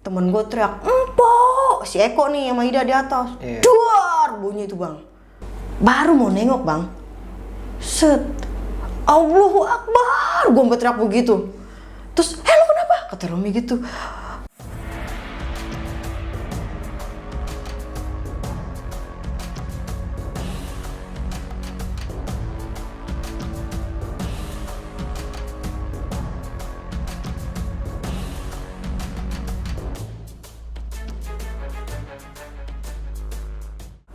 Temen gue teriak, empok, si Eko nih sama Ida di atas. Duar, bunyi itu bang. Baru mau nengok bang, set, Allahu Akbar, gue sampai teriak begitu. Terus, lo kenapa? Kata Romi gitu.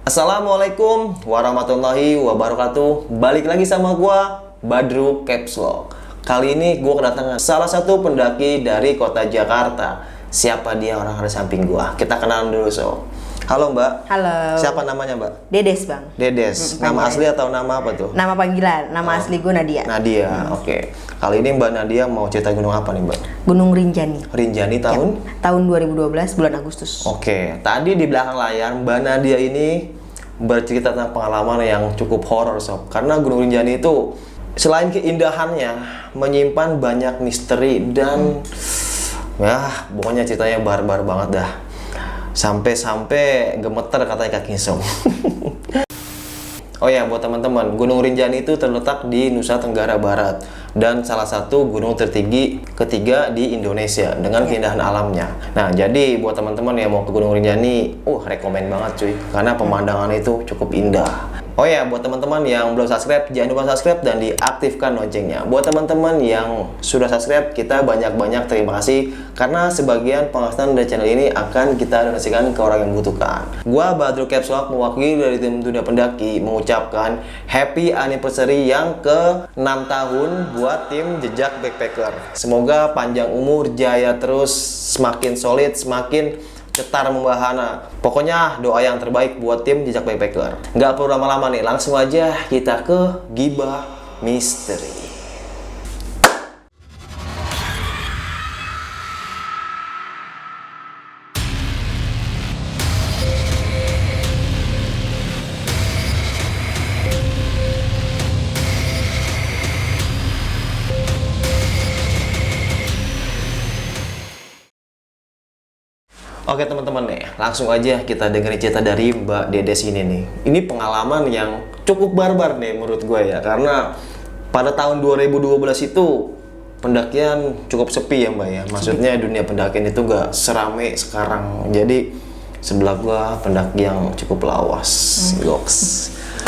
Assalamualaikum warahmatullahi wabarakatuh. Balik lagi sama gua Badru Caps Lock. Kali ini gua kedatangan salah satu pendaki dari kota Jakarta. Siapa dia orang ada samping gua? Kita kenalan dulu so. Halo Mbak. Halo. Siapa namanya Mbak? Dedes bang. Dedes. Nama asli atau nama apa tuh? Nama panggilan, nama asli gue Nadia. Nadia. Oke. Kali ini Mbak Nadia mau cerita gunung apa nih Mbak? Gunung Rinjani. Rinjani tahun? Tahun 2012 bulan Agustus. Oke. Tadi di belakang layar Mbak Nadia ini bercerita tentang pengalaman yang cukup horor sob, karena Gunung Rinjani itu selain keindahannya menyimpan banyak misteri dan ya pokoknya ceritanya barbar banget dah, sampai gemeter katanya kaki sob. Oh ya, buat teman-teman, Gunung Rinjani itu terletak di Nusa Tenggara Barat dan salah satu gunung tertinggi ketiga di Indonesia dengan keindahan alamnya. Nah, jadi buat teman-teman yang mau ke Gunung Rinjani, rekomen banget cuy, karena pemandangan itu cukup indah. Oh ya, buat teman-teman yang belum subscribe, jangan lupa subscribe dan diaktifkan loncengnya. Buat teman-teman yang sudah subscribe, kita banyak-banyak terima kasih karena sebagian penghasilan dari channel ini akan kita donasikan ke orang yang membutuhkan. Gua Badru Caps Lock mewakili dari tim Dunia Pendaki mengucapkan happy anniversary yang ke-6 tahun buat tim Jejak Backpacker. Semoga panjang umur, jaya terus, semakin solid, semakin cetar membahana. Pokoknya doa yang terbaik buat tim Jejak Backpacker. Nggak perlu lama-lama nih, langsung aja kita ke Gibah Misteri. Oke teman-teman nih, langsung aja kita dengerin cerita dari Mbak Dedes ini nih. Ini pengalaman yang cukup barbar nih menurut gue ya, karena pada tahun 2012 itu pendakian cukup sepi ya Mbak ya. Maksudnya dunia pendakian itu gak serame sekarang. Jadi sebelah gue pendaki yang cukup lawas. Goks.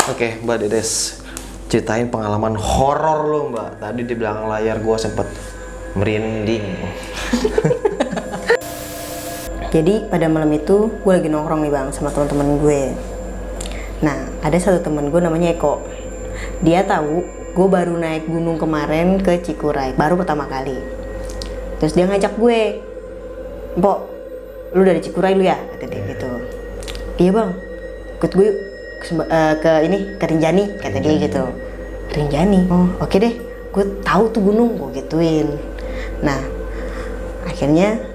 Oke Mbak Dedes, ceritain pengalaman horor lo Mbak. Tadi di belakang layar gue sempet merinding. Jadi pada malam itu gue lagi nongkrong nih bang sama teman-teman gue. Nah ada satu teman gue namanya Eko. Dia tahu gue baru naik gunung kemarin ke Cikuray, baru pertama kali. Terus dia ngajak gue, "Mpok, lu dari Cikuray lu ya?" kata dia gitu. "Iya bang, ikut gue ke Rinjani," kata dia gitu. "Rinjani? Oh oke deh, gue tahu tuh gunung," gue gituin. Nah akhirnya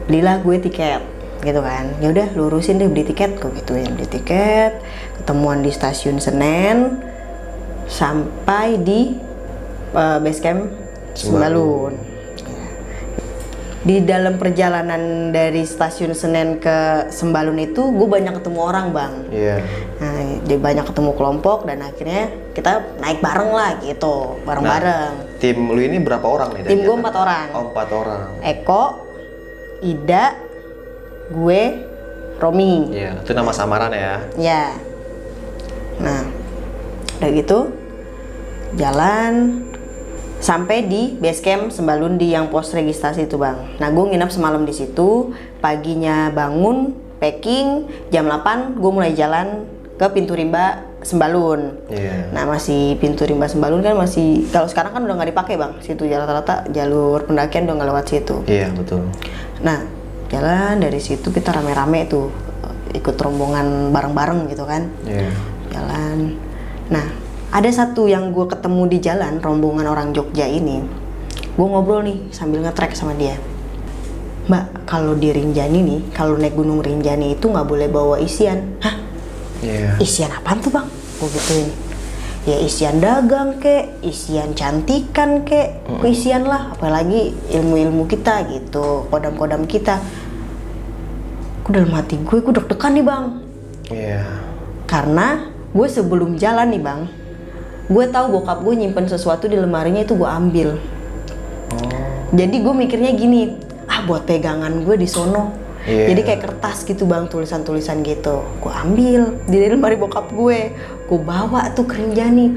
belilah gue tiket gitu kan. Ya udah lurusin deh, beli tiket, gue gituin. Beli tiket, ketemuan di stasiun Senen sampai di base camp Sembalun. Di dalam perjalanan dari stasiun Senen ke Sembalun itu gue banyak ketemu orang bang. Iya. Nah, dia banyak ketemu kelompok dan akhirnya kita naik bareng lah gitu, bareng-bareng. Nah, tim lu ini berapa orang nih? Tim gue 4 orang. Oh 4 orang. Eko, Ida, gue, Romi. Iya, itu nama samaran ya. Ya. Nah, udah gitu jalan sampai di base camp Sembalun di yang pos registrasi itu bang. Nah, gue nginap semalam di situ. Paginya bangun, packing, jam 8 gue mulai jalan ke pintu rimba Sembalun. Iya. Nah, masih pintu rimba Sembalun kan masih, kalau sekarang kan udah nggak dipakai bang. Situ rata-rata jalur pendakian udah nggak lewat situ. Iya betul. Nah, jalan dari situ kita rame-rame tuh ikut rombongan bareng-bareng gitu kan. Iya. Jalan. Nah, ada satu yang gue ketemu di jalan, rombongan orang Jogja ini. Gue ngobrol nih sambil nge-track sama dia. "Mbak, kalau di Rinjani nih, kalau naik Gunung Rinjani itu nggak boleh bawa isian." "Hah? Iya. Isian apaan tuh bang?" Gue gituin. "Ya isian dagang kek, isian cantikan kek, isian lah, apalagi ilmu-ilmu kita gitu, kodam-kodam kita." Gue dalam hati gue deg-degan nih bang. Iya. Karena gue sebelum jalan nih bang, gue tahu bokap gue nyimpen sesuatu di lemarinya itu gue ambil. Jadi gue mikirnya gini, buat pegangan gue di sono. Jadi kayak kertas gitu bang, tulisan-tulisan gitu. Gue ambil di lemari bokap gue bawa tuh ke Rinjani.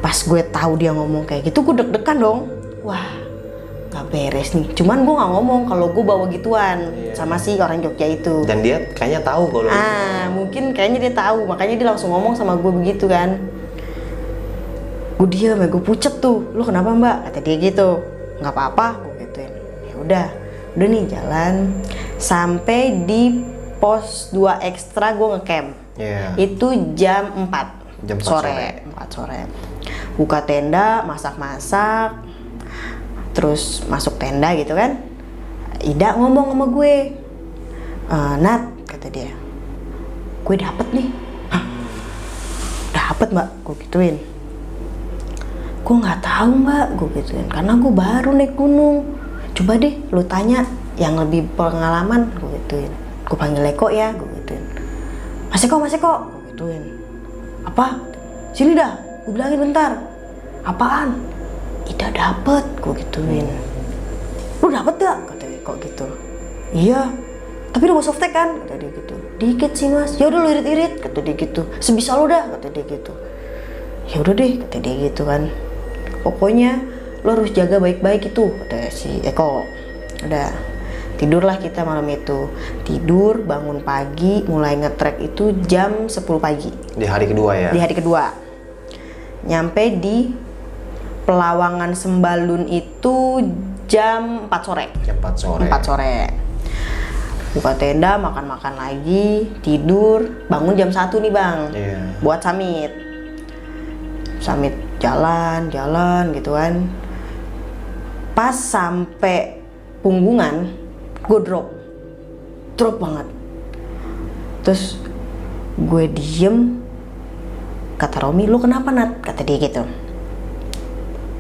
Pas gue tahu dia ngomong kayak gitu, gue deg-degan dong. Wah, nggak beres nih. Cuman gue nggak ngomong kalau gue bawa gituan sama si orang Jogja itu. Dan dia kayaknya tahu kalau mungkin kayaknya dia tahu, makanya dia langsung ngomong sama gue begitu kan. Gue diam ya, gue pucet tuh. Lu kenapa mbak? Kata dia gitu. Nggak apa-apa, gue gituin. Ya udah nih jalan sampai di pos 2 ekstra gue ngecamp. Itu jam 4 sore. 4 sore. Buka tenda, masak-masak, terus masuk tenda gitu kan. Ida ngomong sama gue, Nat, kata dia, gue dapet nih. Hah? Dapet mbak? Gue gituin. Gue nggak tahu mbak, gue gituin, karena gue baru naik gunung. Coba deh lu tanya yang lebih pengalaman, gue gituin. Gue panggil Eko ya, gue gituin. Mas Eko, gue gituin. Apa? Sini dah, gue bilangin bentar. Apaan? Ida dapet, gue gituin. Lu dapet gak? Kata Eko gitu. Iya, tapi lu mau softtek kan? Kata dia gitu. Dikit sih mas. Ya udah lu irit-irit, kata dia gitu. Sebisa lu dah, kata dia gitu. Ya udah deh, kata dia gitu kan. Pokoknya lo harus jaga baik-baik itu, kata si Eko. Udah, tidurlah kita malam itu. Tidur, bangun pagi, mulai ngetrek itu jam 10 pagi. Di hari kedua ya? Di hari kedua. Nyampe di Pelawangan Sembalun itu jam 4 sore. Jam 4 sore. 4 sore. Buka tenda, makan-makan lagi, tidur, bangun jam 1 nih bang. Buat summit. Summit jalan gitu kan. Pas sampai Punggungan, gue drop banget. Terus gue diem. Kata Romi, lu kenapa Nat? Kata dia gitu.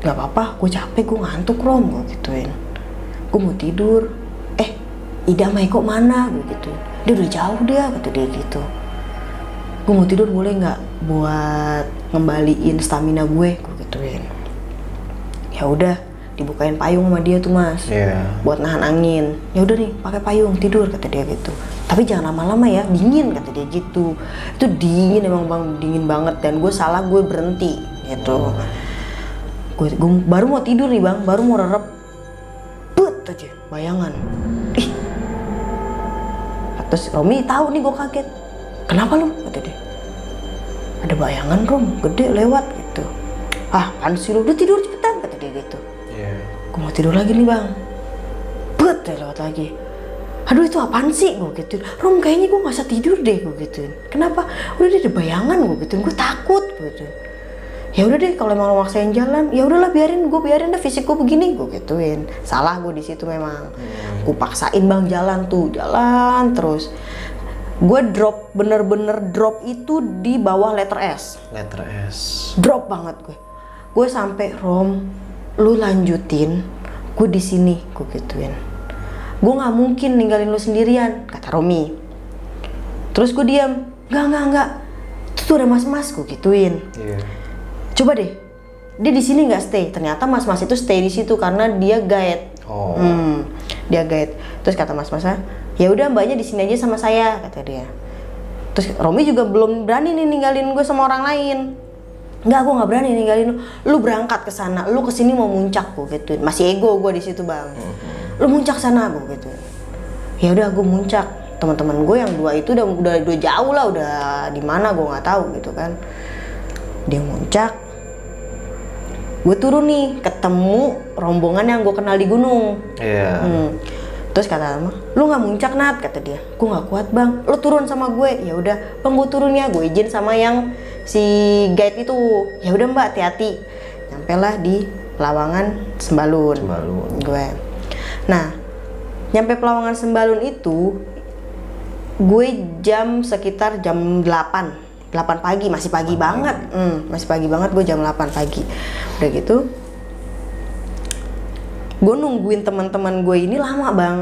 Gak apa-apa, gue capek, gue ngantuk Rom, gue gituin. Gue mau tidur. Ida sama Eko mana? Gue gituin. Dia udah jauh dia, kata dia gitu. Gue mau tidur boleh nggak buat ngembaliin stamina gue gituin. Ya udah, dibukain payung sama dia tuh mas, buat nahan angin. Ya udah nih, pakai payung tidur, kata dia gitu. Tapi jangan lama-lama ya, dingin, kata dia gitu. Itu dingin emang bang, dingin banget. Dan gue salah, gue berhenti gitu. Gue baru mau tidur nih bang, baru mau rerep, put aja bayangan. Terus Romi tahu nih gue kaget. Kenapa lu? Kata dia. Ada bayangan Rom, gede lewat gitu. Apaan sih lu? Udah tidur cepetan, kata dia gitu. Gue mau tidur lagi nih bang. Put, lewat lagi. Aduh itu apaan sih? Gue gituin. Rom kayaknya gue gak bisa tidur deh, gue gituin. Kenapa? Udah ada bayangan, gue gituin. Gue takut, gue gituin. Ya udah deh, kalau emang lo maksain jalan, ya udahlah biarin dah fisik gue begini, gue gituin. Salah gue di situ memang. Gue paksain bang jalan terus. Gue drop, bener-bener drop itu di bawah letter S. Letter S. Drop banget gue. Gue sampai Rom, lu lanjutin, gue di sini, gue gituin. Gue nggak mungkin ninggalin lu sendirian, kata Romi. Terus gue diam, enggak. Itu tuh ada mas-mas, gue gituin. Coba deh, dia di sini nggak stay. Ternyata mas-mas itu stay di situ karena dia guide. Dia guide. Terus kata mas-masnya, ya udah mbaknya di sini aja sama saya, kata dia. Terus Romi juga belum berani nih ninggalin gue sama orang lain. Enggak, gue nggak berani ninggalin lu. Lu berangkat ke sana, lu kesini mau muncak, gue gituin. Masih ego gue di situ bang. Lu muncak sana, gue gituin. Ya udah, gue muncak. Teman-teman gue yang dua itu udah jauh lah, udah di mana gue nggak tahu gitu kan. Dia muncak, gue turun nih, ketemu rombongan yang gue kenal di gunung. Terus kata Alma, lu nggak muncak Nat, kata dia. Gue nggak kuat bang, lu turun sama gue. Ya udah bang, gue turun ya, gue izin sama yang si guide itu. Ya udah mbak, hati-hati. Nyampe lah di Pelawangan Sembalun. Gue. Nah, nyampe Pelawangan Sembalun itu, gue sekitar jam 8 pagi, masih pagi banget. Masih pagi banget, gue jam 8 pagi. Udah gitu, gue nungguin teman-teman gue ini lama bang.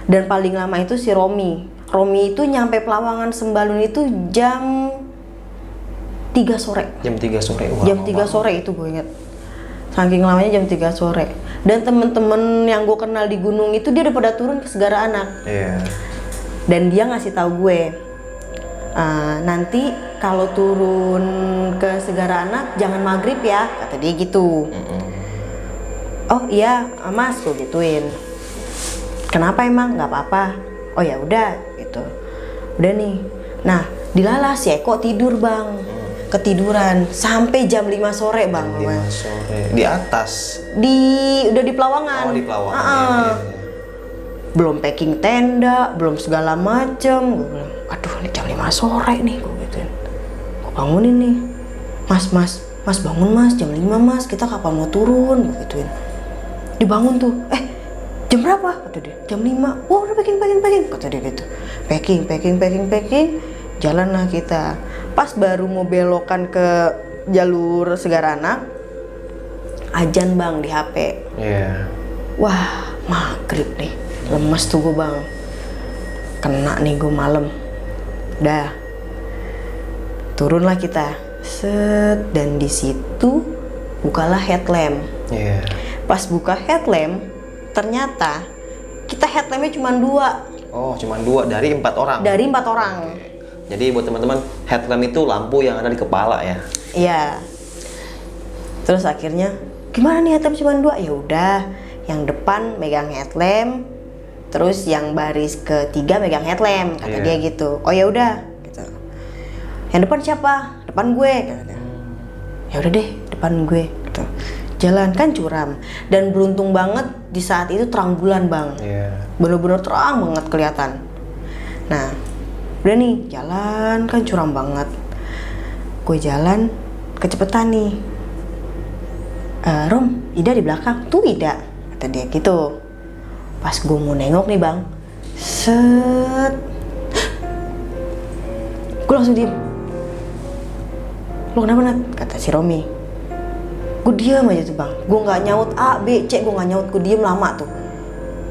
Dan paling lama itu si Romi. Romi itu nyampe Pelawangan Sembalun itu jam 3 sore. Jam 3 sore. Wah, Jam 3 sore itu gue inget. Saking lamanya jam 3 sore. Dan temen-temen yang gue kenal di gunung itu dia udah pada turun ke Segara Anak. Iya. Dan dia ngasih tahu gue, nanti kalau turun ke Segara Anak jangan maghrib ya, kata dia gitu. Oh iya mas, gue gituin. Kenapa emang? Nggak apa-apa. Oh ya udah gitu. Udah nih. Nah dilala si Eko tidur bang, ketiduran sampai jam 5 sore bang. 5 sore. Di atas. Udah di Pelawangan. Oh di Pelawangan. Iya. Belum packing tenda, belum segala macem. Gue bilang, aduh ini jam 5 sore nih, gue gituin. Gue bangunin nih, mas bangun mas, jam 5 mas, kita kapan mau turun, gue gituin. Dibangun tuh, jam berapa? Kata dia, jam 5. Wah udah packing, kata dia gitu. Packing, jalanlah kita. Pas baru mau belokan ke jalur Segara Anak, ajan bang di HP. Iya. Wah maghrib nih, lemes tuh gue bang. Kena nih gue malam. Dah turunlah kita, set, dan di situ bukalah headlamp. Iya. Pas buka headlamp, ternyata kita headlampnya cuma 2 Oh, cuma 2 dari 4 orang. dari 4 orang. Jadi buat teman-teman, headlamp itu lampu yang ada di kepala ya. Iya. Terus akhirnya gimana nih headlamp cuma 2? Ya udah, yang depan megang headlamp, terus yang baris ketiga megang headlamp, kata Iya. dia gitu. Oh ya udah, gitu. Yang depan siapa? Depan gue, kata dia. Ya udah deh, depan gue. Gitu. Jalan kan curam, dan beruntung banget di saat itu terang bulan bang. Iya. Bener-bener terang banget kelihatan. Nah, udah nih jalan kan curam banget. Gue jalan kecepetan nih. Rom, Ida di belakang. Tuh Ida, kata dia gitu. Pas gue mau nengok nih bang, set, gue langsung diem. Lo kenapa Nat? Kata si Romi. Gue diem aja tuh bang, gue nggak nyaut A, B, C, gue nggak nyaut, gue diem lama tuh.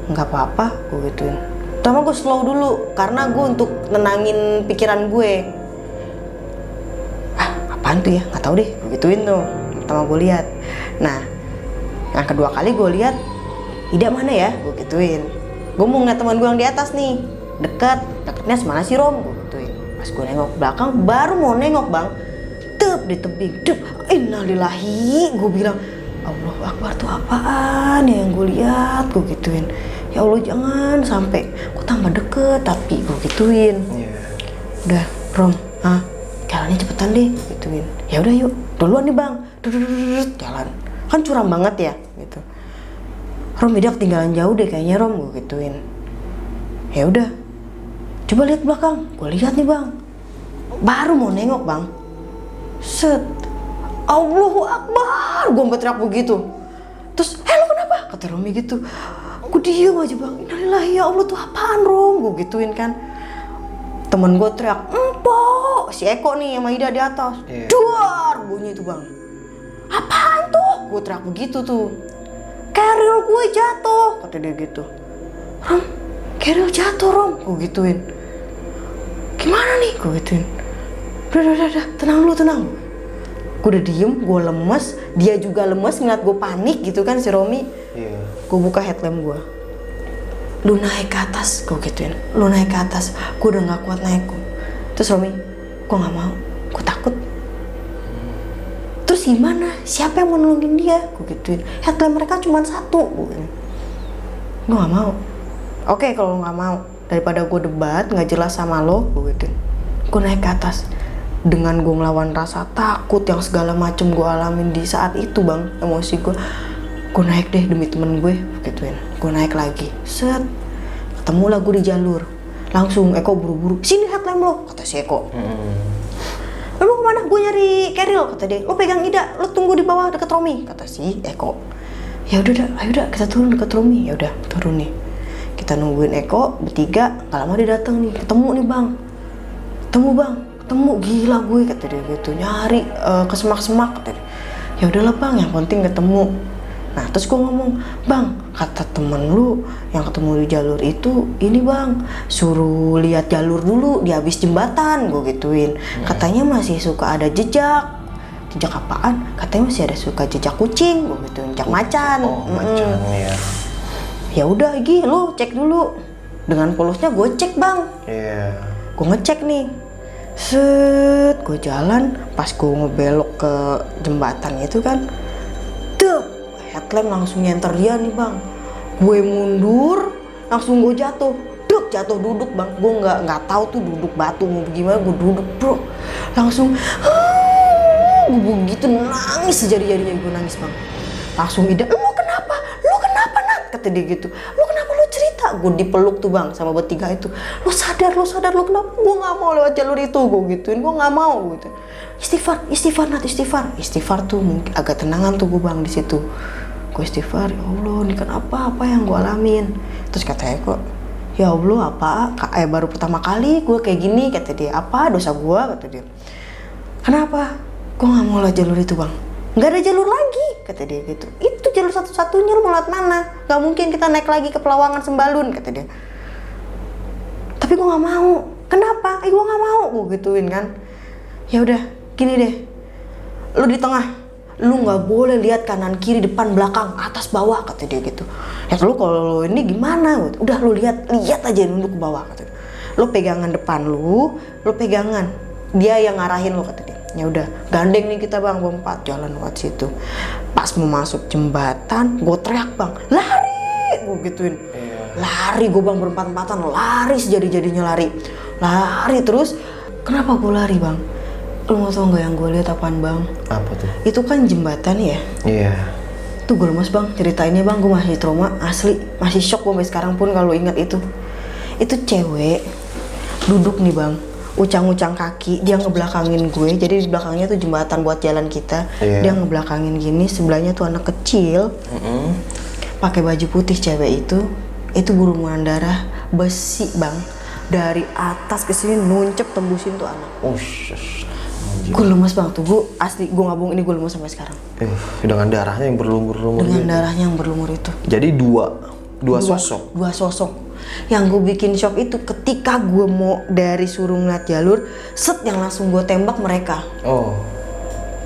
Nggak apa-apa, gue gituin. Pertama gue slow dulu, karena gue untuk nenangin pikiran gue. Apaan tuh ya? Nggak tahu deh, gue gituin tuh. Pertama gue lihat. Nah, yang kedua kali gue lihat, Ida mana ya? Gue gituin. Gue mau ngeliat teman gue yang di atas nih, dekatnya semana sih Rom? Gue gituin. Pas gue nengok belakang, baru mau nengok bang, tep di tebing, innalillahi, gue bilang, Allahu Akbar tuh apaan ya yang gue lihat? Gue gituin. Ya Allah jangan sampai, gue tambah deket, tapi gue gituin. Iya. Udah, Rom, jalannya cepetan deh, gituin. Ya udah yuk, duluan nih bang, jalan. Kan curam banget ya, gitu. Rom, Ida ketinggalan jauh deh kayaknya Rom, gue gituin. Ya udah, coba lihat belakang. Gue lihat nih bang, baru mau nengok bang, set, Allahu Akbar, gue sampai teriak begitu. Terus, lo kenapa? Kata Romi gitu. Gue diem aja bang, innalillahi ya Allah tuh apaan Rom? Gue gituin kan. Temen gue teriak, empok, si Eko nih sama Ida di atas. Iya. Duar, bunyi itu bang. Apaan tuh? Gue teriak begitu tuh. Keril gue jatuh, kata dia gitu. Rom, keril jatuh Rom, gue gituin. Gimana nih? Gue gituin. Udah, tenang dulu, tenang. Gue udah diem, gue lemes, dia juga lemes ngeliat gue panik gitu kan si Romi. Iya. Gue buka headlamp gue. Lu naik ke atas, gue gituin. Lu naik ke atas, gue udah gak kuat naik. Terus Romi, gue gak mau, gue takut. Terus gimana? Siapa yang mau nolongin dia? Gue gituin. Headlamp mereka cuma 1. Gue gak mau. Oke, kalau lo gak mau, daripada gue debat gak jelas sama lo, gue gituin. Gue naik ke atas. Dengan gue ngelawan rasa takut yang segala macem gue alamin di saat itu bang, emosi gue naik deh demi temen gue, gituin. Gue naik lagi, set, ketemulah gue di jalur. Langsung Eko buru-buru, sini headlamp lo, kata si Eko. Lo kemana? Gue nyari Keril, kata dia. Lo pegang Ida, lo tunggu di bawah deket Romi, kata si Eko. Ya udah, ayo dah kita turun deket Romi. Ya udah turun nih. Kita nungguin Eko bertiga, gak lama dia datang nih, ketemu nih bang. Ketemu gila gue, kata dia gitu, nyari ke semak-semak, kata dia. Ya udahlah bang, yang penting ketemu. Nah terus gue ngomong, bang, kata temen lu yang ketemu di jalur itu, ini bang, suruh lihat jalur dulu di habis jembatan, gue gituin. Katanya masih suka ada jejak apaan? Katanya masih ada suka jejak kucing, gue gituin, jejak macan. Macan ya. Ya udah Gi, lu cek dulu. Dengan polosnya gue cek bang. Iya. Gue ngecek nih, set, gue jalan, pas gue ngebelok ke jembatan itu kan, headlamp langsung nyenter dia nih bang. Gue mundur, langsung gue jatuh, jatuh duduk bang. Gue nggak tahu tuh duduk batu mau gimana, gue duduk bro, langsung, gue begitu nangis sejadi-jadinya gue nangis bang. Langsung ide, lu kenapa Nat? Kata dia gitu, lu kenapa, lu cerita. Gue dipeluk tuh bang sama bertiga itu, lu sadar lu kenapa? Gue nggak mau lewat jalur itu, gue gituin, gue nggak mau gitu. Istighfar Nat, istighfar tuh mungkin agak tenangan tuh gue bang di situ. Gue istighfar, ya Allah ini kan apa yang gue alamin. Terus katanya kok, ya Allah baru pertama kali gue kayak gini, kata dia. Apa dosa gue, kata dia. Kenapa? Gue nggak mau lewat jalur itu bang, nggak ada jalur lagi, kata dia gitu. Itu jalur satu-satunya, lu mau lewat mana? Nggak mungkin kita naik lagi ke Pelawangan Sembalun, kata dia. Tapi gue nggak mau. Kenapa? Gue nggak mau, gue gituin kan. Ya udah gini deh, lu di tengah, lu nggak boleh lihat kanan kiri depan belakang atas bawah, kata dia gitu. Ya lu kalau ini gimana, udah lu lihat aja nunduk ke bawah, kata dia. Lu pegangan depan lu pegangan, dia yang ngarahin lu, kata dia. Ya udah gandeng nih kita bang, berempat jalan lewat situ. Pas mau masuk jembatan, gue teriak bang, lari, gue gituin. Lari gue bang, berempat-empatan lari sejadi-jadinya lari terus. Kenapa gue lari bang? Lu mau tau gak yang gue lihat apaan bang? Apa tuh? Itu kan jembatan ya. Iya. Tuh gue lemes bang, ceritainnya bang, gue masih trauma asli, masih shock sampai sekarang pun kalau ingat itu. Itu cewek duduk nih bang, ucang-ucang kaki, dia ngebelakangin gue. Jadi di belakangnya tuh jembatan buat jalan kita. Dia ngebelakangin gini, sebelahnya tuh anak kecil, pakai baju putih cewek itu berumuran darah besi bang, dari atas ke sini nuncep tembusin tuh anak. Gue lemes bang tuh, gue asli, gue nggak bohong, ini gue lemes sampai sekarang. Dengan darahnya yang berlumur-lumur. Dengan darahnya yang berlumur itu. Jadi dua sosok. Dua sosok. Yang gue bikin shock itu ketika gue mau dari suruh ngeliat jalur, set yang langsung gue tembak mereka.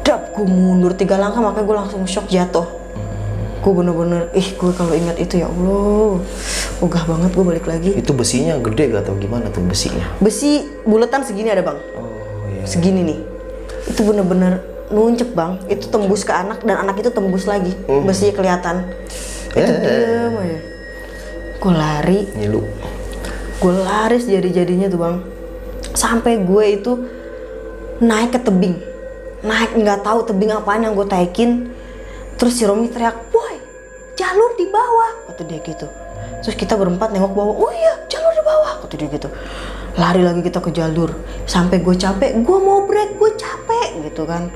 Dap, gue mundur 3 langkah, makanya gue langsung shock jatuh. Gue bener-bener, gue kalau ingat itu ya Allah, ogah banget gue balik lagi. Itu besinya gede gak tau gimana tuh besinya? Besi buletan segini ada bang. Segini nih. Itu bener-bener nuncep bang. Itu tembus ke anak dan anak itu tembus lagi. Besinya kelihatan. Itu diem aja. Gue lari. Ngilu. Gue lari sejadi-jadinya tuh bang. Sampai gue itu naik ke tebing. Naik nggak tahu tebing apaan yang gue taikin. Terus si Romi teriak, "Boy, jalur di bawah," kata dia gitu. Terus kita berempat nengok bawah, "Oh iya, jalur di bawah," kata dia gitu. Lari lagi kita ke jalur. Sampai gue capek, gue mau break, gue capek gitu kan.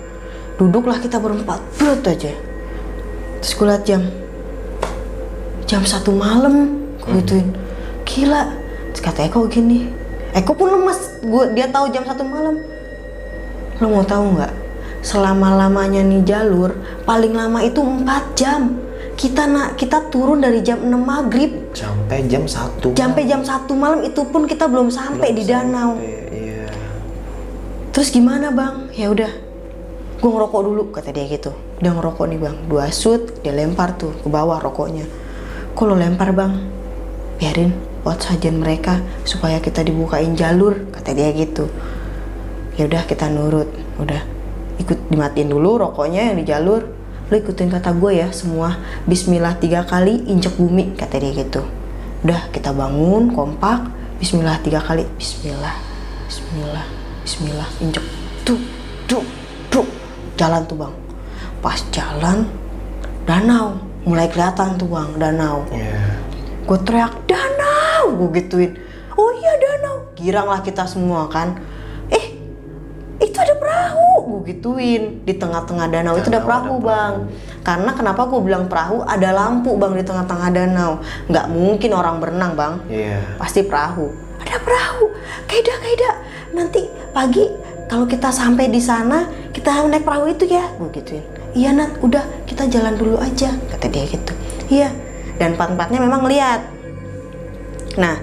Duduklah kita berempat, brut aja. Terus gue liat jam 1 malam, gue gituin. Gila. Terus kata Eko gini. Eko pun lemes, dia tahu jam 1 malam. Lo mau tahu nggak? Selama-lamanya nih jalur, paling lama itu 4 jam. Kita turun dari jam 6 maghrib sampai jam 1 sampai jam 1 malam, itu pun kita belum sampai di danau. Iya. Terus gimana bang? Ya udah, gue ngerokok dulu, kata dia gitu. Dia ngerokok nih bang, 2 shoot, dia lempar tuh ke bawah rokoknya. Kok lo lempar bang? Biarin buat sajian mereka supaya kita dibukain jalur, kata dia gitu. Ya udah kita nurut, udah ikut dimatiin dulu rokoknya yang di jalur. Lo ikutin kata gue ya semua. Bismillah 3 kali injek bumi, kata dia gitu. Udah kita bangun kompak, Bismillah 3 kali. Bismillah, Bismillah, Bismillah, injek. Duk. Jalan tuh bang. Pas jalan, danau mulai kelihatan tuh bang, danau. Gue teriak, "Danau!" gue gituin. "Oh iya danau." Girang lah kita semua kan. Itu ada perahu, gue gituin. Di tengah-tengah danau itu ada perahu bang. Karena kenapa gue bilang perahu, ada lampu bang di tengah-tengah danau. Nggak mungkin orang berenang bang. Pasti perahu. Ada perahu. Kaida, nanti pagi kalau kita sampai di sana, kita naik perahu itu ya, gue gituin. Iya Nat, udah kita kita jalan dulu aja, kata dia gitu. Iya, dan empat-empatnya memang ngeliat. Nah,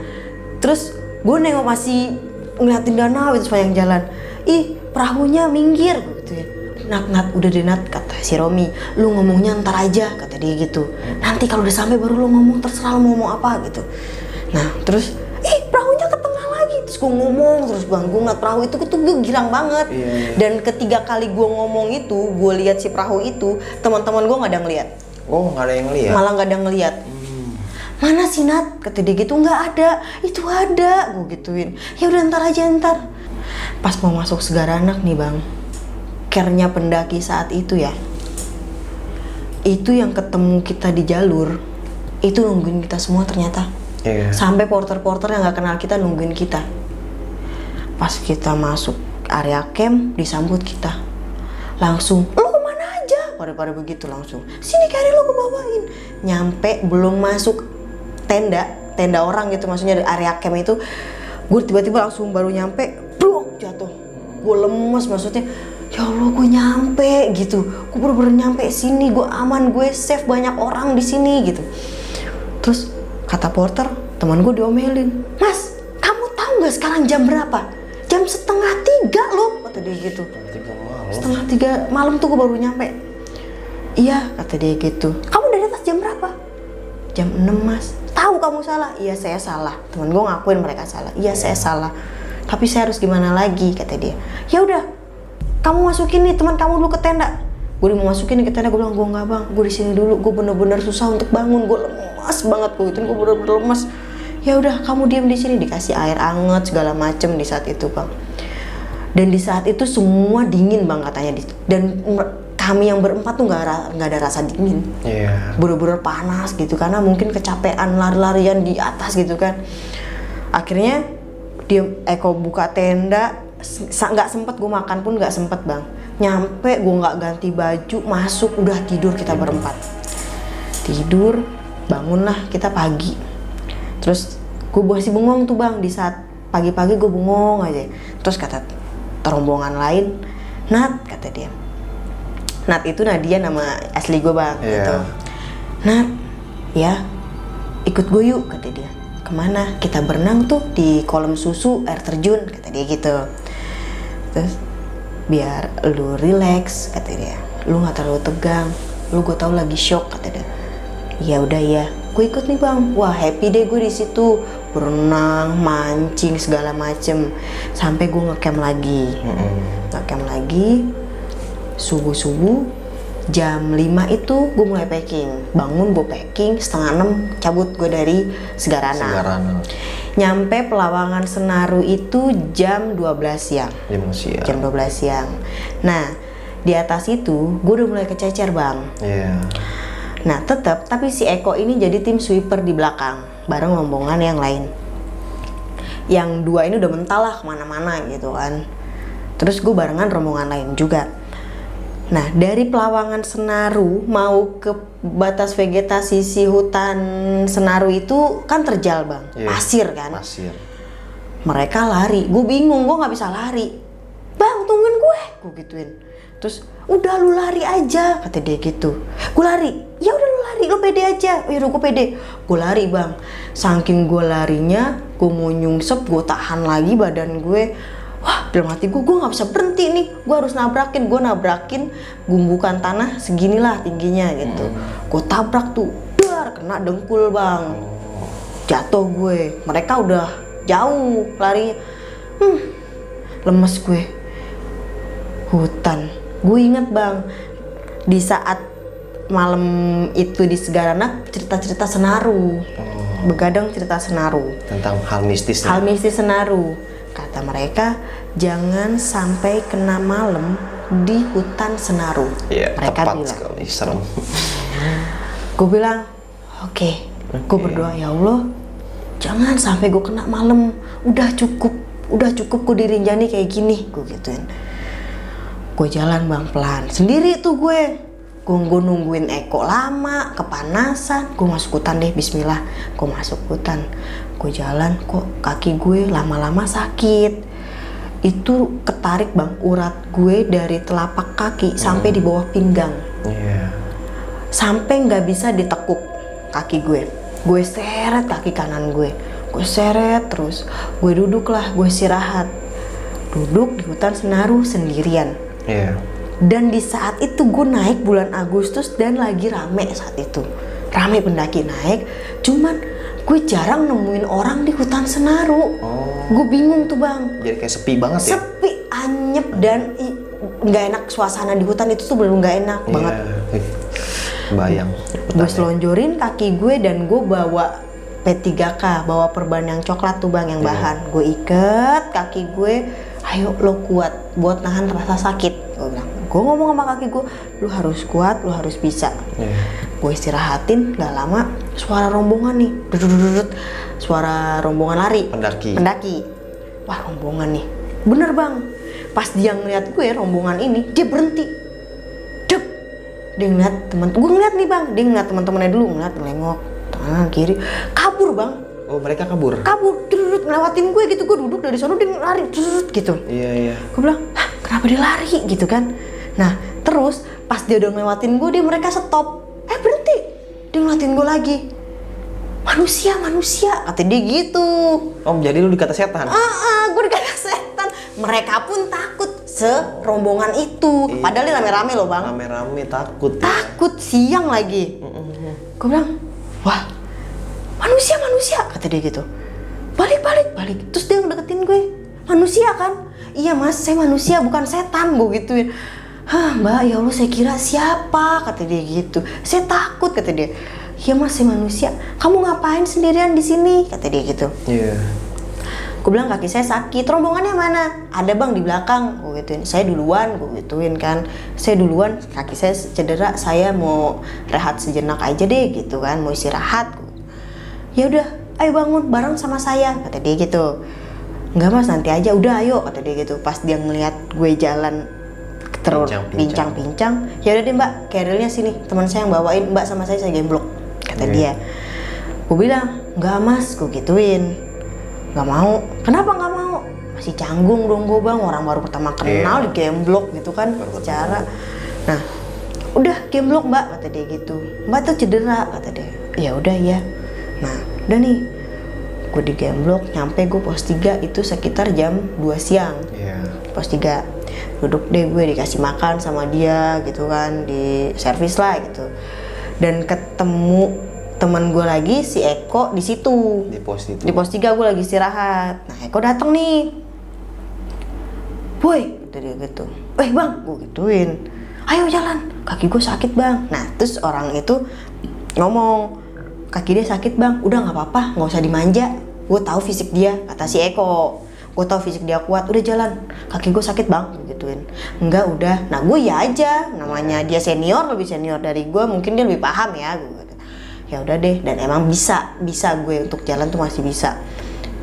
terus gue nengok masih ngeliatin danau itu sepanjang jalan. Ih, perahunya minggir gitu ya. Nat, udah deh Nat, kata si Romi, lu ngomongnya ntar aja, kata dia gitu. Nanti kalau udah sampai baru lu ngomong, terserah lu mau ngomong apa gitu. Nah, terus, perahunya ke tengah lagi. Terus gue ngomong, terus bang, gue ngeliat perahu itu tuh gue girang banget. Dan ketiga kali gue ngomong itu, gue lihat si perahu itu, teman-teman gue nggak ada ngeliat. Oh, nggak ada yang ngeliat? Malah nggak ada ngeliat. Mana sih Nat? Kata dia gitu, nggak ada. Itu ada, gue gituin. Ya udah ntar aja ntar. Pas mau masuk Segaranak nih bang, care-nya pendaki saat itu ya, itu yang ketemu kita di jalur, itu nungguin kita semua ternyata. Sampai porter-porter yang nggak kenal kita nungguin kita. Pas kita masuk area camp, disambut kita. Langsung, lu kemana aja? Pada begitu langsung. Sini Kari, lu kebawain. Nyampe belum masuk tenda orang gitu, maksudnya area camp itu, gue tiba-tiba langsung baru nyampe, brok, jatuh. Gue lemes, maksudnya, ya Allah gue nyampe gitu. Gue bener-bener nyampe sini, gue aman, gue safe, banyak orang di sini gitu. Terus kata porter, teman gue diomelin, Mas, kamu tahu nggak sekarang jam berapa? Jam 2:30 loh, kata dia gitu. 2:30 malam tuh gue baru nyampe. Iya, kata dia gitu. Kamu dari atas jam berapa? Jam 6 Mas. Tahu kamu salah? Iya saya salah. Temen gue ngakuin mereka salah. Iya saya salah. Tapi saya harus gimana lagi, kata dia. Ya udah, kamu masukin nih teman kamu dulu ke tenda. Gue mau masukin nih ke tenda, gue bilang gue nggak bang, gue di sini dulu. Gue bener-bener susah untuk bangun, gue lemas banget, gue bener-bener lemas. Ya udah, kamu diam di sini, dikasih air anget segala macem di saat itu bang. Dan di saat itu semua dingin bang katanya. Dan kami yang berempat tuh nggak ada rasa dingin. Bener-bener panas gitu karena mungkin kecapean lari-larian di atas gitu kan. Akhirnya dia Eko buka tenda, nggak sempet gue makan pun nggak sempet bang. Nyampe gue nggak ganti baju, masuk udah tidur kita berempat. Tidur, bangunlah kita pagi. Terus gue masih bengong tuh bang, di saat pagi-pagi gue bengong aja. Terus kata rombongan lain, Nat, kata dia. Nat itu Nadia nama asli gue bang, gitu. Nat, ya ikut gue yuk, kata dia. Kemana? Kita berenang tuh di kolam susu air terjun, kata dia gitu. Terus biar lu relax, kata dia. Lu nggak terlalu tegang. Lu gue tahu lagi shock, kata dia. Ya udah ya, gue ikut nih bang. Wah happy deh gue di situ, berenang, mancing segala macem. Sampai gue ngecamp lagi, ngecamp lagi. Subuh jam 5 itu gue mulai packing. Bangun gue packing, 5:30 cabut gue dari Segaranak. Nyampe Pelawangan Senaru itu jam 12 siang. Jam 12 siang. Nah di atas itu gue udah mulai kececer bang. Nah tapi si Eko ini jadi tim sweeper di belakang bareng rombongan yang lain. Yang dua ini udah mental lah kemana-mana gitu kan. Terus gue barengan rombongan lain juga. Nah dari Pelawangan Senaru mau ke batas vegetasi si hutan Senaru itu kan terjal bang, pasir kan. Mereka lari, gue bingung, gue nggak bisa lari. Bang tungguin gue gituin. Terus udah lu lari aja, kata dia gitu. Gue lari, ya udah lu lari, lu pede aja. Ya udah gue pede, gue lari bang. Saking gue larinya, gue mau nyungsep, gue tahan lagi badan gue. Wah dalam hati gue nggak bisa berhenti nih, gue harus nabrakin. Gue nabrakin gundukan tanah seginilah tingginya gitu. Gue tabrak tuh, dar, kena dengkul bang. Jatuh gue, mereka udah jauh larinya. Lemes gue. Hutan, gue inget bang, di saat malam itu di Segaranak cerita-cerita Senaru. Begadang cerita Senaru tentang hal mistis Senaru. Kata mereka jangan sampai kena malam di hutan Senaru. Mereka tepat bilang sekali, serem. Gue bilang oke. Gue berdoa, ya Allah jangan sampai gue kena malam. Udah cukup gue di Rinjani kayak gini, gue gituin. Gue jalan bang pelan sendiri tuh gue nungguin Eko lama, kepanasan. Gue masuk hutan deh, bismillah. Gue masuk hutan, gue jalan kok kaki gue lama-lama sakit. Itu ketarik bang, urat gue dari telapak kaki sampai di bawah pinggang. sampai nggak bisa ditekuk kaki gue seret kaki kanan gue seret terus, gue duduk lah, gue istirahat, duduk di hutan Senaru sendirian. Dan di saat itu gue naik bulan Agustus dan lagi rame saat itu, rame pendaki naik, cuman gue jarang nemuin orang di hutan Senaru. Gue bingung tuh bang. Jadi kayak sepi banget ya? Sepi, anyep, dan nggak enak, suasana di hutan itu tuh belum nggak enak banget. Bayang. Gue selonjorin kaki gue dan gue bawa P3K, bawa perban yang coklat tuh bang, yang bahan. Gue iket kaki gue, ayo lo kuat buat nahan rasa sakit. Gue bilang, gue ngomong sama kaki gue, lu harus kuat, lu harus bisa. Gue istirahatin, gak lama suara rombongan nih, dudut, suara rombongan lari, pendaki. Wah rombongan nih, bener bang. Pas dia ngeliat gue rombongan ini, dia berhenti. Dep, dia ngeliat gue ngeliat nih bang, dia ngeliat teman-temannya dulu, ngelengok kanan kiri, kabur bang. Oh mereka kabur? Kabur, ngelewatin gue gitu, gue duduk dari sana dia lari, gitu. Iya. Gue bilang, kenapa dia lari gitu kan? Nah terus pas dia udah ngelewatin gue, mereka stop. Berhenti, dia ngeliatin gue lagi. Manusia, kata dia gitu. Oh jadi lu dikata setan? Gue dikata setan. Mereka pun takut serombongan itu. Padahal dia rame-rame loh bang. Rame-rame takut. Takut, siang lagi. Gue bilang, wah manusia, kata dia gitu. Balik. Terus dia ngedeketin gue. Manusia kan? Iya mas, saya manusia bukan setan, gue gituin. Mbak, ya Allah saya kira siapa, kata dia gitu. Saya takut, kata dia. Iya mas, saya manusia. Kamu ngapain sendirian di sini, kata dia gitu. Gue bilang kaki saya sakit. Rombongannya mana? Ada bang di belakang, gue gituin. Saya duluan, gue gituin kan. Saya duluan, kaki saya cedera. Saya mau rehat sejenak aja deh, gitu kan. Mau istirahat. Ya udah, ayo bangun bareng sama saya, kata dia gitu. Enggak mas, nanti aja. Udah ayo, kata dia gitu. Pas dia ngeliat gue jalan terus pincang, ya udah deh mbak, carrier-nya sini, teman saya yang bawain, mbak sama saya gemblok, kata dia. Gue bilang, enggak mas, gue gituin. Nggak mau. Kenapa nggak mau? Masih canggung dong gue bang, orang baru pertama kenal di gemblok gitu kan, secara. Nah, udah gemblok mbak, kata dia gitu. Mbak tuh cedera, kata dia. Ya udah ya. Nah, udah nih, gue di gemblok, nyampe gue pos 3 itu sekitar jam 2 siang. Pos 3, duduk deh gue, dikasih makan sama dia gitu kan, di servis lah gitu. Dan ketemu teman gue lagi, si Eko di situ. Di pos 3 gue lagi istirahat. Nah Eko datang nih. Boy, kata dia gitu. Bang, gue gituin. Ayo jalan, kaki gue sakit bang. Nah terus orang itu ngomong, kaki dia sakit bang. Udah nggak apa-apa, nggak usah dimanja. Gue tahu fisik dia, kata si Eko. Gue tahu fisik dia kuat. Udah jalan, kaki gue sakit bang, gue gituin. Enggak, udah. Nah gue ya aja, namanya dia senior, lebih senior dari gue, mungkin dia lebih paham ya. Ya udah deh, dan emang bisa gue untuk jalan tuh masih bisa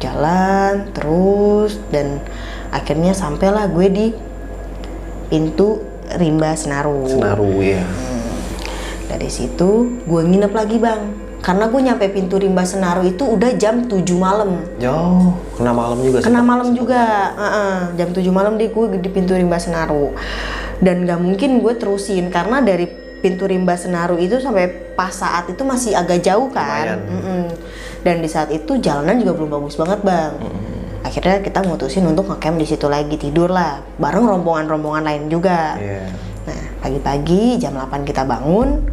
jalan terus, dan akhirnya sampailah gue di pintu Rimba Senaru ya. Dari situ gue nginep lagi bang, karena gue nyampe pintu Rimba Senaru itu udah jam 7 malam. Kena malam juga. Jam 7 malam gue di pintu Rimba Senaru, dan gak mungkin gue terusin karena dari pintu Rimba Senaru itu sampai pas saat itu masih agak jauh kan. Dan di saat itu jalanan juga belum bagus banget bang. Akhirnya kita mutusin untuk ngecamp di situ lagi, tidur lah bareng rombongan lain juga. Nah pagi-pagi jam 8 kita bangun,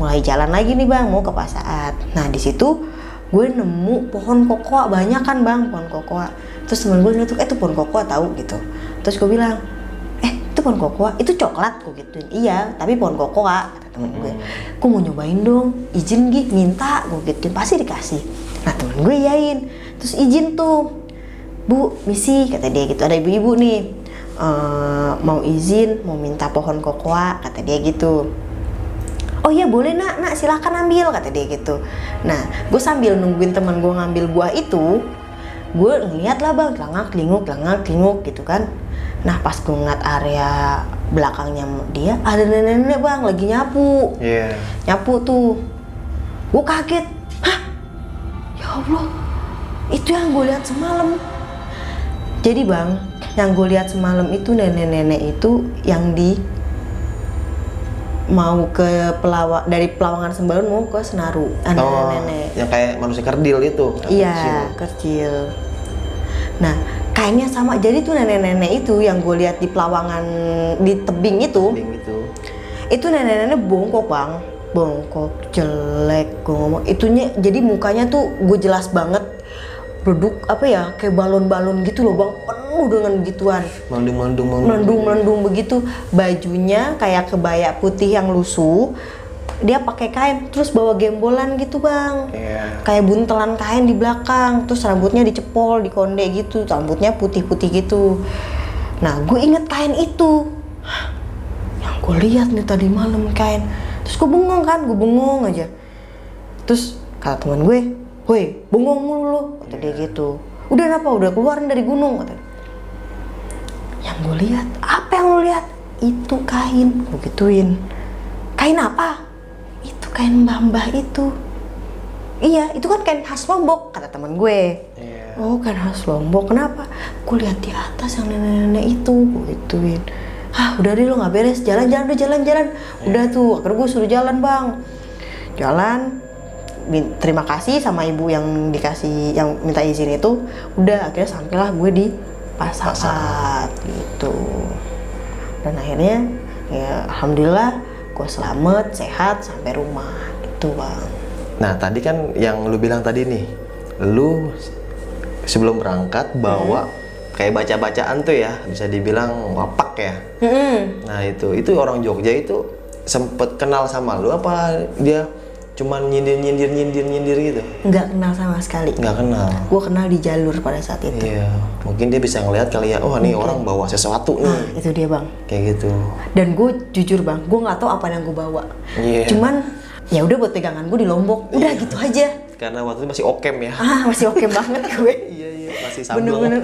mulai jalan lagi nih bang, mau ke Pasaat. Nah di situ gue nemu pohon kokoa banyak kan bang, pohon kokoa. Terus temen gue ngetuk, itu pohon kokoa tahu gitu. Terus gue bilang, itu pohon kokoa, itu coklat, gue gituin. Iya, tapi pohon kokoa, kata temen gue. Gue mau nyobain dong, izin Gi, minta, gue gituin, pasti dikasih. Nah temen gue iyain, terus izin tuh, Bu, misi, kata dia gitu, ada ibu-ibu nih, mau izin, mau minta pohon kokoa, kata dia gitu. Oh iya boleh nak, silahkan ambil, kata dia gitu. Nah, gue sambil nungguin temen gue ngambil buah itu, gue ngeliat lah bang, telangak telinguk gitu kan. Nah pas gue ngeliat area belakangnya dia, ada nenek-nenek bang lagi nyapu. Nyapu tuh. Gue kaget. Hah? Ya Allah, itu yang gue lihat semalam. Jadi bang, yang gue lihat semalam itu nenek-nenek itu yang di mau ke dari Pelawangan Sembalun mau ke Senaru, nenek-nenek. Yang kayak manusia kerdil itu. Iya, kecil. Nah, kayaknya sama. Jadi tuh nenek-nenek itu yang gue lihat di Pelawangan di tebing itu. Itu nenek-nenek bongkok bang, bongkok, jelek. Gue ngomong, itunya jadi mukanya tuh gue jelas banget duduk apa ya kayak balon-balon gitu loh bang, penuh dengan gituan. Melendung begitu. Bajunya kayak kebaya putih yang lusuh. Dia pakai kain terus bawa gembolan gitu bang, kayak buntelan kain di belakang, terus rambutnya dicepol, dikonde gitu, rambutnya putih-putih gitu. Nah gue inget kain itu, yang gue lihat nih tadi malam kain, terus gue bengong aja. Terus kata teman gue, "Woi, bengong mulu lo," kata dia gitu. "Udah apa? Udah keluarin dari gunung," kata. Yang gue lihat, apa yang lo lihat? Itu kain, gue gituin. "Kain apa?" "Itu kain mbah itu." "Iya, itu kan kain khas Lombok," kata teman gue. "Oh, kain khas Lombok, kenapa?" "Gue lihat di atas yang nenek-nenek itu," gue gituin. "Ah, udah deh lo nggak beres, jalan. Udah tuh, akhirnya gue suruh jalan bang. Jalan, terima kasih sama ibu yang dikasih, yang minta izin itu. Udah, akhirnya sampailah gue di Pasaat gitu. Dan akhirnya, ya alhamdulillah gue selamat, sehat sampai rumah gitu bang. Nah tadi kan yang lu bilang tadi nih, lu sebelum berangkat bawa kayak baca-bacaan tuh ya, bisa dibilang wapak ya. Nah itu orang Jogja itu sempet kenal sama lu apa dia cuman nyindir gitu? Nggak kenal sama sekali. Nggak kenal. Gue kenal di jalur pada saat itu. Iya, mungkin dia bisa ngeliat kali ya, oh nih orang bawa sesuatu nih. Nah, itu dia bang. Kayak gitu. Dan gue jujur bang, gue nggak tahu apa yang gue bawa. Cuman ya udah buat pegangan gue di Lombok, udah gitu aja. Karena waktu itu masih okem ya. Masih oke banget gue. Iya, masih sambel. Bener-bener,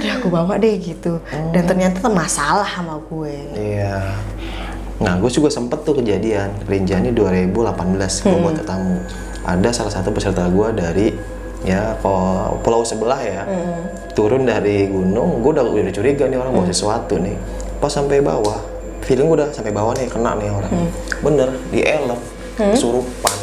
udah aku bawa deh gitu. Dan ternyata masalah sama gue. Iya. Nah, gue juga sempet tuh kejadian Rinjani 2018 gue buat tamu. Ada salah satu peserta gue dari ya pulau sebelah ya, turun dari gunung. Gue udah curiga nih orang bawa sesuatu nih. Pas sampai bawah, feeling gue udah sampai bawah nih, kena nih orang. Bener, dielep, kesurupan.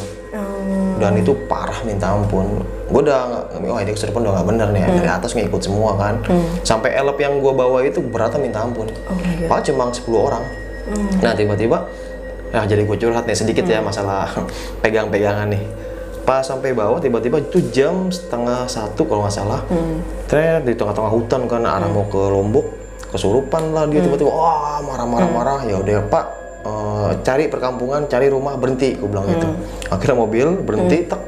Dan itu parah minta ampun. Gue udah, oh ini kesurupan udah gak bener nih. Dari atas ngikut semua kan. Sampai elep yang gue bawa itu beratnya minta ampun. Padahal cuma 10 orang. Nah tiba-tiba, nah jadi gue curhat nih sedikit ya masalah pegang-pegangan nih. Pas sampai bawah tiba-tiba itu jam 12:30 kalau nggak salah. Di tengah-tengah hutan kan arah mau ke Lombok, kesurupan lah dia tiba-tiba, wah marah. Ya udah Pak, cari perkampungan, cari rumah, berhenti, gue bilang gitu. Akhirnya mobil berhenti, tek.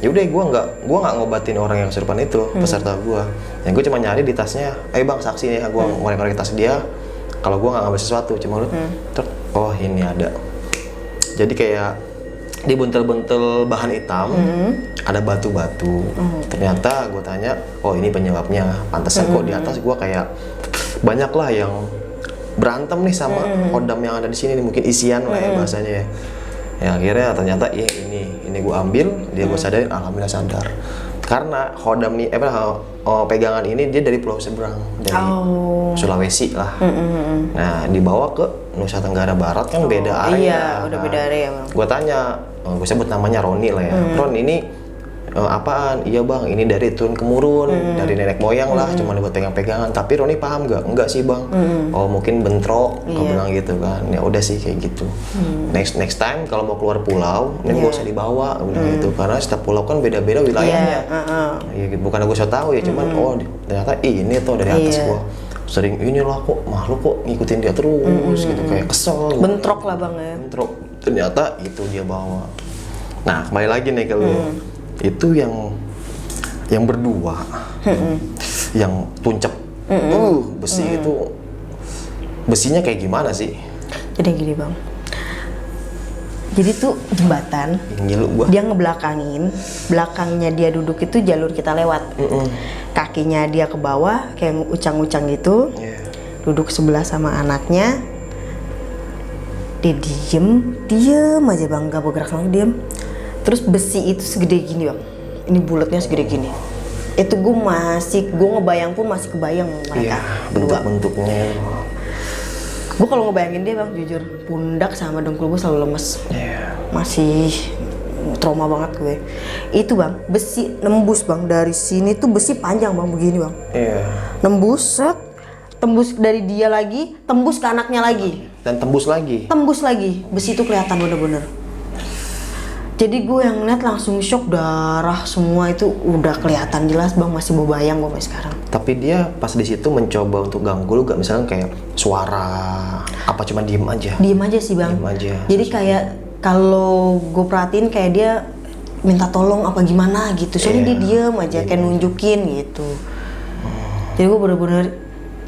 Ya udah gue nggak ngobatin orang yang kesurupan itu, peserta gue. Yang gue cuma nyari di tasnya, ayo bang saksi nih, gue ngorek-ngorek tas dia. Kalau gue nggak ngambil sesuatu, cuma lu, oh ini ada. Jadi kayak di buntel-buntel bahan hitam, ada batu-batu. Ternyata gue tanya, oh ini penyebabnya. Pantesan kok di atas gue kayak banyak lah yang berantem nih sama kodam yang ada di sini nih, mungkin isian lah ya bahasanya ya. Ya akhirnya ternyata iya ini gue ambil, dia gue sadarin, alhamdulillah sadar. Karena kodam nih, pegangan ini dia dari pulau seberang, dari Sulawesi lah. Nah dibawa ke Nusa Tenggara Barat kan beda area. Iya, udah beda area bang. Gue tanya, gue sebut namanya Roni lah ya. Ron ini apaan? Iya bang, ini dari turun temurun, dari nenek moyang lah, cuma buat pegang-pegangan. Tapi Roni paham nggak? Enggak sih bang. Oh mungkin bentrok, gue bilang gitu kan. Ya udah sih kayak gitu. Next time kalau mau keluar pulau, ini gak usah dibawa, gue bilang gitu. Karena setiap pulau kan beda-beda wilayahnya. Ya, bukan gue so tahu ya, cuman oh ternyata ini tuh dari atas gua. Sering ini lah kok makhluk kok ngikutin dia terus gitu, kayak kesel. Bentrok lah bang ya. Bentrok. Ternyata itu dia bawa. Nah kembali lagi nih ke lu. Itu yang berdua, yang tuncep, besi itu, besinya kayak gimana sih? Jadi gini bang, jadi tuh jembatan, dia ngebelakangin, belakangnya dia duduk itu jalur kita lewat, kakinya dia ke bawah kayak ucang-ucang gitu, duduk sebelah sama anaknya, dia diem aja bang, gak bergerak sama diem. Terus besi itu segede gini bang, ini bulatnya segede gini. Itu gue ngebayang pun masih kebayang mereka. Iya, bentuk-bentuknya. Gue kalau ngebayangin dia bang, jujur pundak sama dengkul gue selalu lemes. Iya. Masih trauma banget gue. Itu bang, besi nembus bang dari sini tuh besi panjang bang begini bang. Iya. Nembus set, tembus dari dia lagi, tembus ke anaknya lagi. Dan tembus lagi. Tembus lagi, besi itu kelihatan bener-bener. Jadi gue yang ngeliat langsung shock, darah semua itu udah kelihatan jelas bang, masih bayang gue sampai sekarang. Tapi dia pas di situ mencoba untuk ganggu lu gak, misalnya kayak suara apa cuma diem aja? Diem aja sih bang. Diem aja. Jadi kayak kalau gue perhatiin kayak dia minta tolong apa gimana gitu. Soalnya dia diem aja kayak nunjukin gitu. Jadi gue bener-bener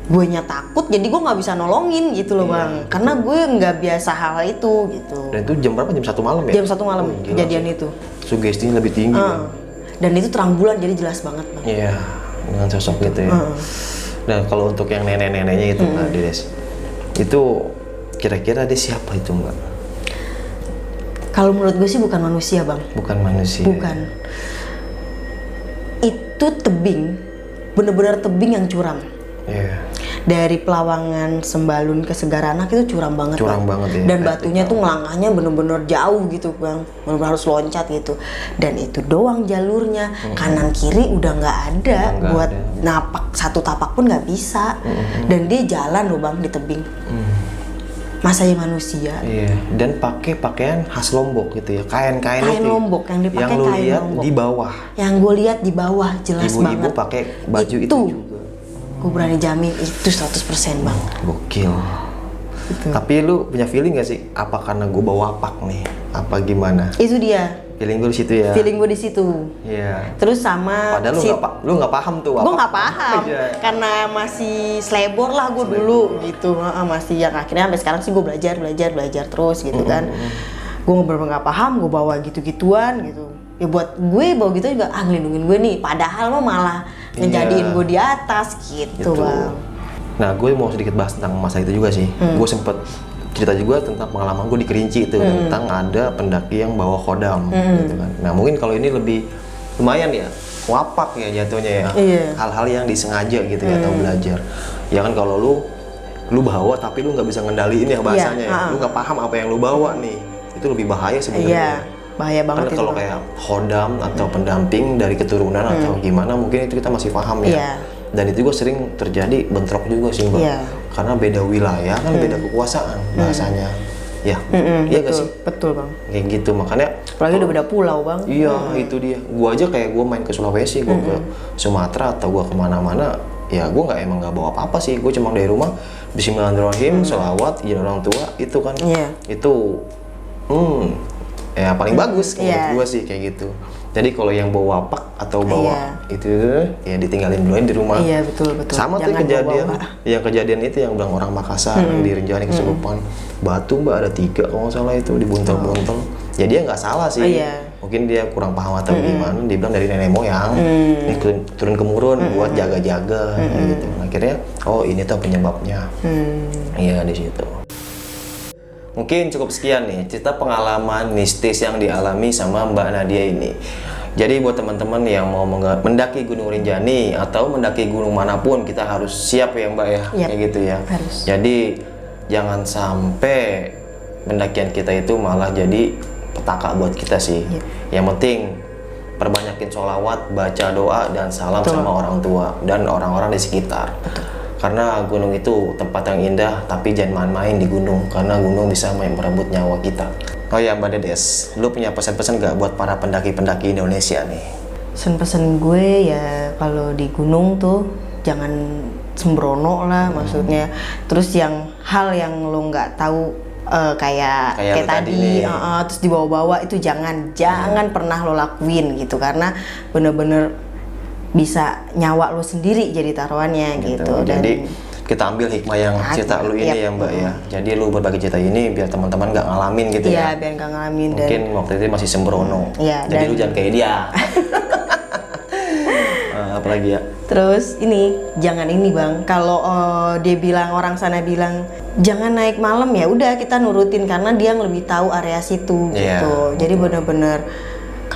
gue nya takut, jadi gue nggak bisa nolongin gitu loh bang. Karena gue nggak biasa hal itu gitu. Dan itu jam berapa? Jam 1 malam ya? Jam 1 malam Gila kejadian sih. itu. Sugestinya lebih tinggi Bang. Dan itu terang bulan jadi jelas banget bang. Iya, dengan sosok gitu ya. Dan kalau untuk yang nenek-neneknya itu Mbak Dedes, itu kira-kira dia siapa itu Mbak? Kalau menurut gue sih bukan manusia bang. Bukan manusia. Bukan. Itu tebing, bener-bener tebing yang curam. Iya. Dari Pelawangan Sembalun ke Segaranak itu curam banget. Curam Bang. banget ya. Dan batunya tuh ngelangkahnya bener-bener jauh gitu bang, bener-bener harus loncat gitu. Dan itu doang jalurnya, kanan kiri udah nggak ada Nggak buat ada. napak, satu tapak pun nggak bisa. Dan dia jalan loh bang di tebing. Masanya manusia. Iya. Dan pakai pakaian khas Lombok gitu ya, kain-kain Kain itu. Lombok yang dipakai lu kain lihat Lombok. di bawah. Yang gue lihat di bawah jelas Ibu-ibu banget. pakai baju itu juga. Gue berani jamin itu 100% bang. Gokil. Tapi lu punya feeling gak sih? Apa karena gue bawa pak nih? Apa gimana? Itu dia. Feeling gue di situ ya. Feeling gue di situ. Iya. Terus sama Padahal lu nggak paham tuh. gue nggak paham Iya. karena masih selebor lah gue dulu gitu. Masih yang akhirnya sampai sekarang sih gue belajar terus gitu kan. Gue bener-bener nggak paham, gue bawa gitu-gituan gitu. Ya buat gue bawa gitu juga ngelindungin gue nih. Padahal mah malah ngejadiin gue di atas gitu bang. Nah gue mau sedikit bahas tentang masa itu juga sih. Gue sempet cerita juga tentang pengalaman gue di Kerinci itu tentang ada pendaki yang bawa khodam gitu kan. Nah mungkin kalau ini lebih lumayan ya, wapak ya jatuhnya ya. Iya. Hal-hal yang disengaja gitu ya atau belajar. Ya kan kalau lu bawa tapi lu nggak bisa ngendaliin ya bahasanya ya. Lu nggak paham apa yang lu bawa nih. Itu lebih bahaya sebenarnya. Iya, bahaya banget Karena itu. kalau Bang. kayak khodam atau pendamping dari keturunan atau gimana mungkin itu kita masih paham ya. Iya. Dan itu juga sering terjadi bentrok juga sih Mbak. Iya. Karena beda wilayah kan beda kekuasaan bahasanya. Ya, iya gak sih? Betul bang. Kayak gitu makanya. Apalagi udah beda pulau bang. Iya itu dia. Gua aja kayak gua main ke Sulawesi, gua ke Sumatera atau gua kemana-mana, ya gua emang nggak bawa apa-apa sih. Gua cuma dari rumah Bismillahirrahmanirrahim, sholawat, izin orang tua itu kan. Iya. Itu ya paling bagus menurut gua sih kayak gitu. Jadi kalau yang bawa wapak atau bawa itu ya ditinggalin duluan di rumah. Iya betul. Sama tuh Jangan kejadian, bawa-bawa. yang kejadian itu yang bilang orang Makassar di Rinjani kesurupan batu Mbak ada 3 kalau nggak salah itu dibuntel-buntel. Ya dia nggak salah sih. Iya. Mungkin dia kurang paham atau gimana. Dia bilang dari nenek moyang, ini turun temurun buat jaga-jaga gitu. Akhirnya oh ini tuh penyebabnya. Iya di situ. Mungkin cukup sekian nih cerita pengalaman mistis yang dialami sama Mbak Nadia ini. Jadi buat teman-teman yang mau mendaki Gunung Rinjani atau mendaki gunung manapun kita harus siap ya Mbak ya, Yap, kayak gitu ya. harus. Jadi jangan sampai pendakian kita itu malah jadi petaka buat kita sih. Yang penting perbanyakin sholawat, baca doa dan salam sama orang tua dan orang-orang di sekitar. Karena gunung itu tempat yang indah, tapi jangan main-main di gunung karena gunung bisa merebut nyawa kita. Oh ya Mbak Dedes, lu punya pesan-pesan gak buat para pendaki-pendaki Indonesia nih? Pesan-pesan gue ya kalau di gunung tuh jangan sembrono lah maksudnya. Terus yang hal yang lo nggak tahu kayak lu tadi, nih. terus dibawa-bawa itu jangan pernah lo lakuin gitu karena bener-bener bisa nyawa lo sendiri jadi taruhannya gitu. Jadi kita ambil hikmah yang cerita lu ini ya Mbak ya. Jadi lu berbagi cerita ini biar teman-teman gak ngalamin gitu ya. Iya, biar gak ngalamin. Mungkin waktu itu masih sembrono. Iya, jadi lu jangan kayak dia. Apalagi ya. Terus ini jangan ini bang, kalau dia bilang orang sana bilang jangan naik malam ya udah kita nurutin karena dia yang lebih tahu area situ gitu. Jadi bener-bener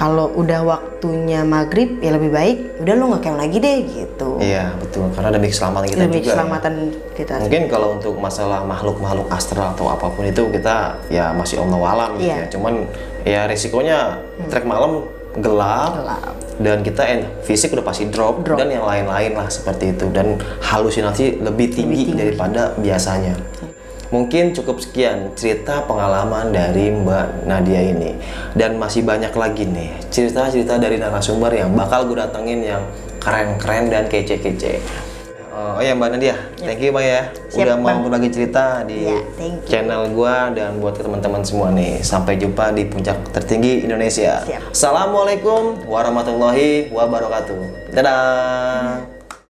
kalau udah waktunya maghrib ya lebih baik udah lu ngecamp lagi deh gitu. Iya betul, karena demi keselamatan kita Demi juga. keselamatan kita. Mungkin kalau untuk masalah makhluk-makhluk astral atau apapun itu kita ya masih Allah alam gitu Iya. ya. Cuman ya risikonya trek malam gelap. Dan kita fisik udah pasti drop dan yang lain-lain lah seperti itu, dan halusinasi lebih tinggi daripada biasanya. Mungkin cukup sekian cerita pengalaman dari Mbak Nadia ini, dan masih banyak lagi nih cerita-cerita dari narasumber yang bakal gue datengin yang keren-keren dan kece-kece. Oh ya Mbak Nadia, thank you Mbak ya. Siap, udah mau Bang. berbagi cerita di Ya, thank you. channel gua, dan buat teman-teman semua nih. Sampai jumpa di puncak tertinggi Indonesia. Siap. Assalamualaikum warahmatullahi wabarakatuh. Dadah.